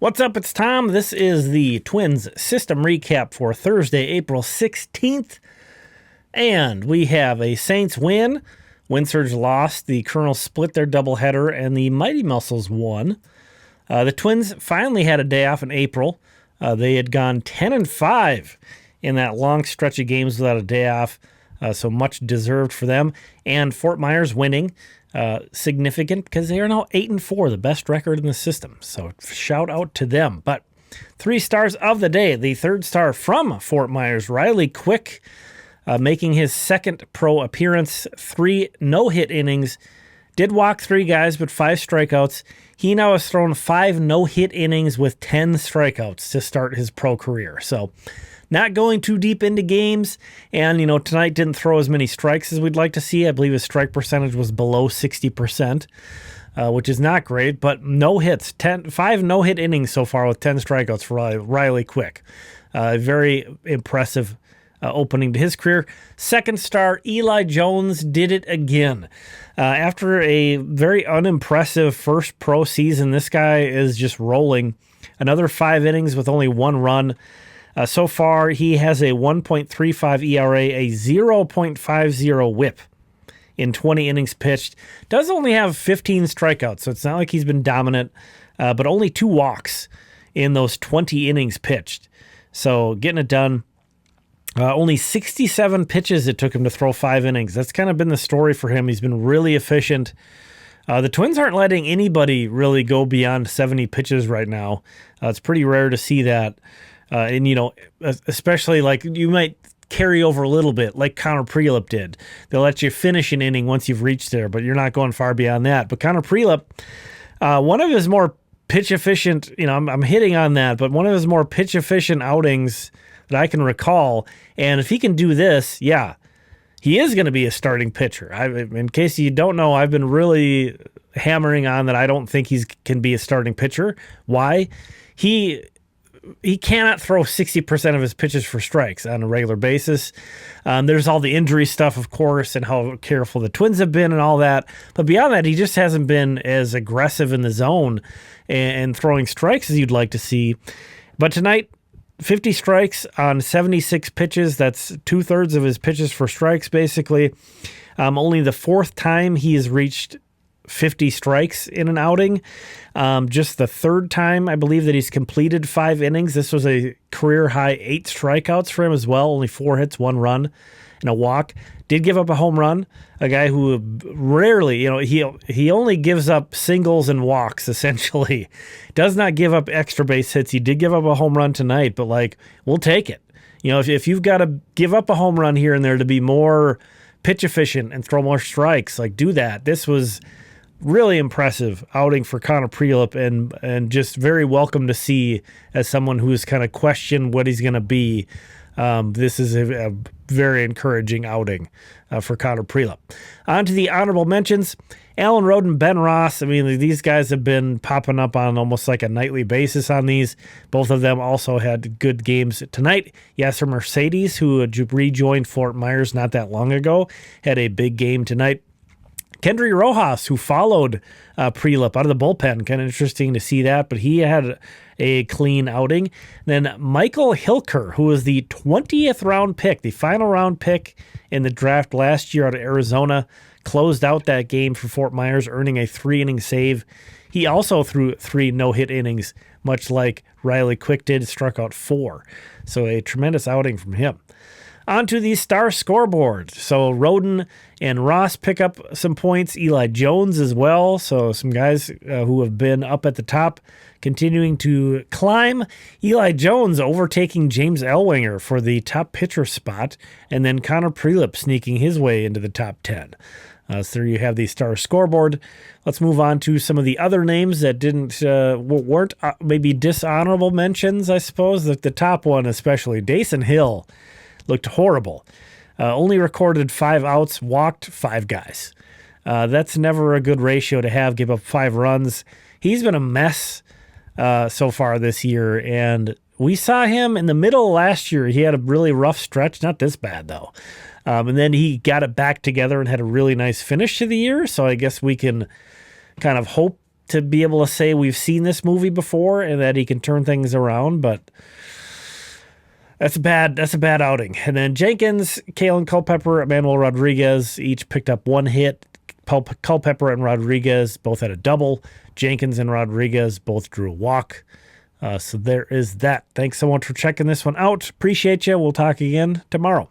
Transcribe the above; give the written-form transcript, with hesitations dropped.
What's up? It's Tom. This is the Twins system recap for Thursday, April 16th. And we have a Saints win. Windsurge lost. The Colonels split their doubleheader, and the Mighty Muscles won. The Twins finally had a day off in April. They had gone 10-5 in that long stretch of games without a day off, so much deserved for them. And Fort Myers winning. Significant because they are now 8-4, the best record in the system. So shout out to them. But 3 stars of the day. The third star from Fort Myers, Riley Quick, making his second pro appearance. 3 no-hit innings. Did walk 3 guys, but 5 strikeouts. He now has thrown 5 no-hit innings with 10 strikeouts to start his pro career. So not going too deep into games, and, tonight didn't throw as many strikes as we'd like to see. I believe his strike percentage was below 60%, which is not great, but no hits. 5 no-hit innings so far with 10 strikeouts for Riley Quick. Very impressive opening to his career. Second star, Eli Jones, did it again. After a very unimpressive first pro season, this guy is just rolling. Another 5 innings with only 1 run. So far, he has a 1.35 ERA, a 0.50 whip in 20 innings pitched. Does only have 15 strikeouts, so it's not like he's been dominant, but only 2 walks in those 20 innings pitched. So getting it done. Only 67 pitches it took him to throw 5 innings. That's kind of been the story for him. He's been really efficient. The Twins aren't letting anybody really go beyond 70 pitches right now. It's pretty rare to see that. And, especially like you might carry over a little bit like Connor Prielipp did. They'll let you finish an inning once you've reached there, but you're not going far beyond that. But Connor Prielipp, one of his more pitch efficient, I'm hitting on that, but one of his more pitch efficient outings that I can recall. And if he can do this, yeah, he is going to be a starting pitcher. In case you don't know, I've been really hammering on that I don't think he can be a starting pitcher. Why? He cannot throw 60% of his pitches for strikes on a regular basis. There's all the injury stuff, of course, and how careful the Twins have been and all that. But beyond that, he just hasn't been as aggressive in the zone and throwing strikes as you'd like to see. But tonight, 50 strikes on 76 pitches. That's 2/3 of his pitches for strikes, basically. Only the 4th time he has reached 50 strikes in an outing. Just the 3rd time, I believe, that he's completed 5 innings. This was a career-high 8 strikeouts for him as well. Only 4 hits, 1 run, and a walk. Did give up a home run. A guy who rarely, he only gives up singles and walks, essentially. Does not give up extra base hits. He did give up a home run tonight, but, we'll take it. If you've got to give up a home run here and there to be more pitch efficient and throw more strikes, do that. This was really impressive outing for Connor Prielipp and just very welcome to see as someone who's kind of questioned what he's going to be. This is a very encouraging outing for Connor Prielipp. On to the honorable mentions. Alan Roden, Ben Ross. I mean, these guys have been popping up on almost like a nightly basis on these. Both of them also had good games tonight. Yasser Mercedes, who rejoined Fort Myers not that long ago, had a big game tonight. Kendry Rojas, who followed Prielipp out of the bullpen. Kind of interesting to see that, but he had a clean outing. Then Michael Hilker, who was the 20th round pick, the final round pick in the draft last year out of Arizona, closed out that game for Fort Myers, earning a 3-inning save. He also threw 3 no-hit innings, much like Riley Quick did, struck out 4. So a tremendous outing from him. On to the star scoreboard. So Roden and Ross pick up some points. Eli Jones as well. So some guys who have been up at the top continuing to climb. Eli Jones overtaking James Ellwanger for the top pitcher spot. And then Connor Prielipp sneaking his way into the top 10. So there you have the star scoreboard. Let's move on to some of the other names that weren't maybe dishonorable mentions, I suppose. The top one especially, Dason Hill, looked horrible. Only recorded 5 outs, walked 5 guys. That's never a good ratio to have, give up 5 runs. He's been a mess so far this year, and we saw him in the middle of last year. He had a really rough stretch, not this bad though. And then he got it back together and had a really nice finish to the year, so I guess we can kind of hope to be able to say we've seen this movie before and that he can turn things around, but that's a bad outing. And then Jenkins, Kalen Culpepper, Emmanuel Rodriguez each picked up one hit. Culpepper and Rodriguez both had a double. Jenkins and Rodriguez both drew a walk. So there is that. Thanks so much for checking this one out. Appreciate you. We'll talk again tomorrow.